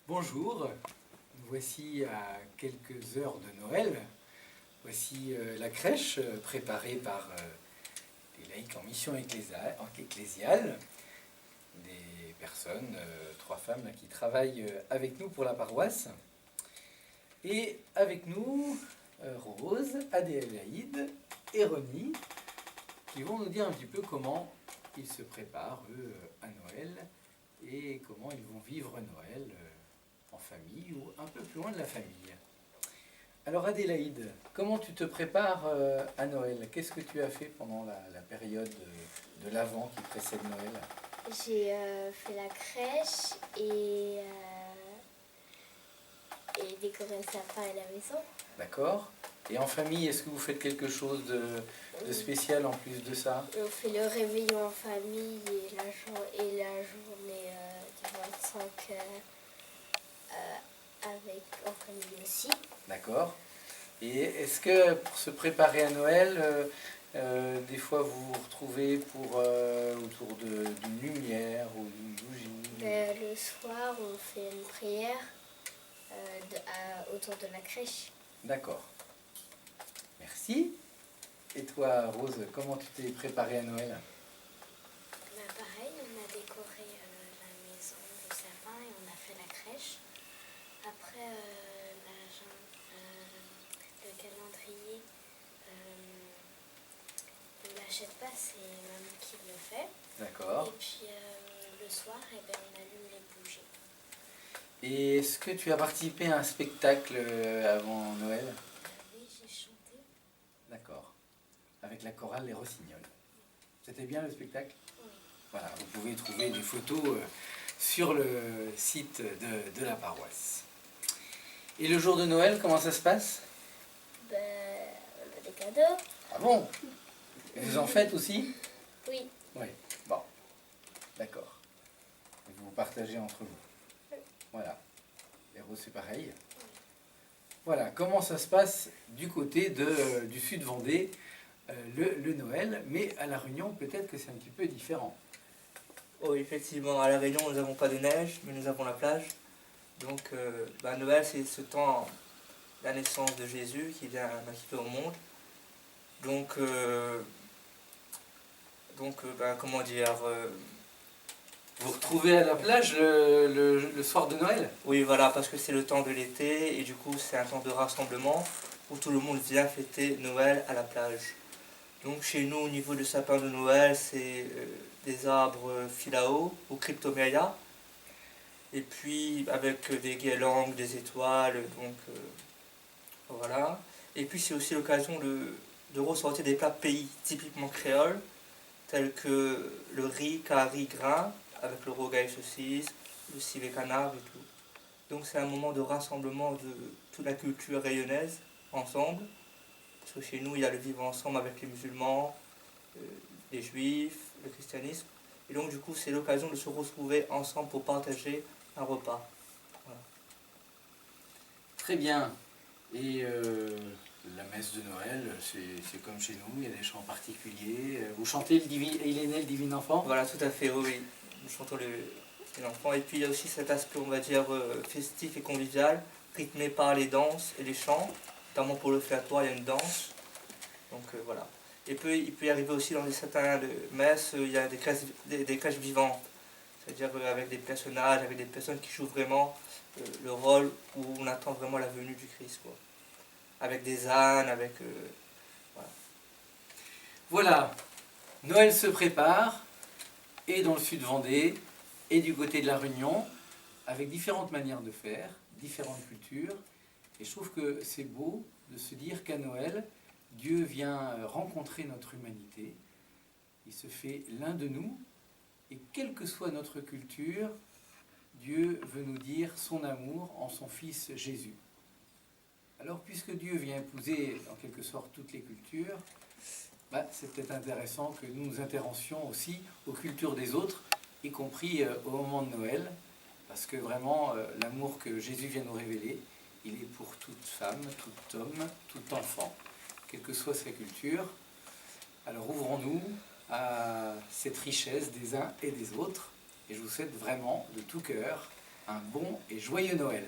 Bonjour, nous voici à quelques heures de Noël. Voici la crèche préparée par les laïcs en mission ecclésiale, des personnes, 3 femmes là, qui travaillent avec nous pour la paroisse. Et avec nous, Rose, Adélaïde et Ronnie, qui vont nous dire un petit peu comment ils se préparent, eux, à Noël, et comment ils vont vivre Noël en famille ou un peu plus loin de la famille. Alors Adélaïde, comment tu te prépares à Noël? Qu'est-ce que tu as fait pendant la période de l'Avent qui précède Noël? J'ai fait la crèche et décoré le sapin et la maison. D'accord. Et en famille, est-ce que vous faites quelque chose de spécial en plus de ça? On fait le réveillon en famille et la journée du 25 en famille aussi. D'accord. Et est-ce que pour se préparer à Noël, des fois vous vous retrouvez autour d'une lumière ou d'une bougie? Le soir, on fait une prière autour de la crèche. D'accord. Merci. Et toi, Rose, comment tu t'es préparée à Noël? Pareil, on a décoré la maison, le sapin et on a fait la crèche. Après, le calendrier, on ne l'achète pas, c'est maman qui le fait. D'accord. Et puis le soir, on allume les bougies. Et est-ce que tu as participé à un spectacle avant Noël? Oui, j'ai chanté. D'accord. Avec la chorale Les Rossignols. C'était bien le spectacle? Oui. Voilà, vous pouvez trouver des photos sur le site de la paroisse. Et le jour de Noël, comment ça se passe? On a des cadeaux. Ah bon? Et vous en faites aussi? Oui. Oui. Bon. D'accord. Et vous partagez entre vous. Voilà. Et Rose, c'est pareil. Voilà, comment ça se passe du côté du sud Vendée, le Noël, mais à La Réunion, peut-être que c'est un petit peu différent. Oui, effectivement, à La Réunion, nous n'avons pas de neige, mais nous avons la plage. Donc, Noël, c'est ce temps, la naissance de Jésus qui vient un petit peu au monde. Donc, comment dire, Vous retrouvez à la plage le soir de Noël? oui, voilà, parce que c'est le temps de l'été et du coup, c'est un temps de rassemblement où tout le monde vient fêter Noël à la plage. Donc, chez nous, au niveau du sapin de Noël, c'est des arbres philao ou cryptoméria. Et puis avec des guirlandes, des étoiles, donc voilà. Et puis c'est aussi l'occasion de ressortir des plats pays typiquement créoles, tels que le riz, curry, grain, avec le rogaille saucisse, le civet canard et tout. Donc c'est un moment de rassemblement de toute la culture rayonnaise ensemble. Parce que chez nous, il y a le vivre ensemble avec les musulmans, les juifs, le christianisme. Et donc du coup, c'est l'occasion de se retrouver ensemble pour partager un repas. Voilà. Très bien. Et la messe de Noël, c'est comme chez nous, il y a des chants particuliers. Vous chantez Il est né le divin enfant? Voilà, tout à fait, oui, oui. Nous chantons les enfants. Et puis il y a aussi cet aspect, on va dire, festif et convivial, rythmé par les danses et les chants. Notamment pour le fêtoire, il y a une danse. Donc voilà. Et puis, il peut y arriver aussi dans certains messes, il y a des crèches vivantes. C'est-à-dire avec des personnages, avec des personnes qui jouent vraiment le rôle où on attend vraiment la venue du Christ, quoi. Avec des ânes, avec... voilà. Voilà, Noël se prépare, et dans le sud Vendée, et du côté de la Réunion, avec différentes manières de faire, différentes cultures. Et je trouve que c'est beau de se dire qu'à Noël, Dieu vient rencontrer notre humanité. Il se fait l'un de nous, et quelle que soit notre culture, Dieu veut nous dire son amour en son Fils Jésus. Alors, puisque Dieu vient épouser en quelque sorte toutes les cultures, c'est peut-être intéressant que nous nous intéressions aussi aux cultures des autres, y compris au moment de Noël, parce que vraiment, l'amour que Jésus vient nous révéler, il est pour toute femme, tout homme, tout enfant, quelle que soit sa culture. Alors ouvrons-nous à cette richesse des uns et des autres, et je vous souhaite vraiment de tout cœur un bon et joyeux Noël.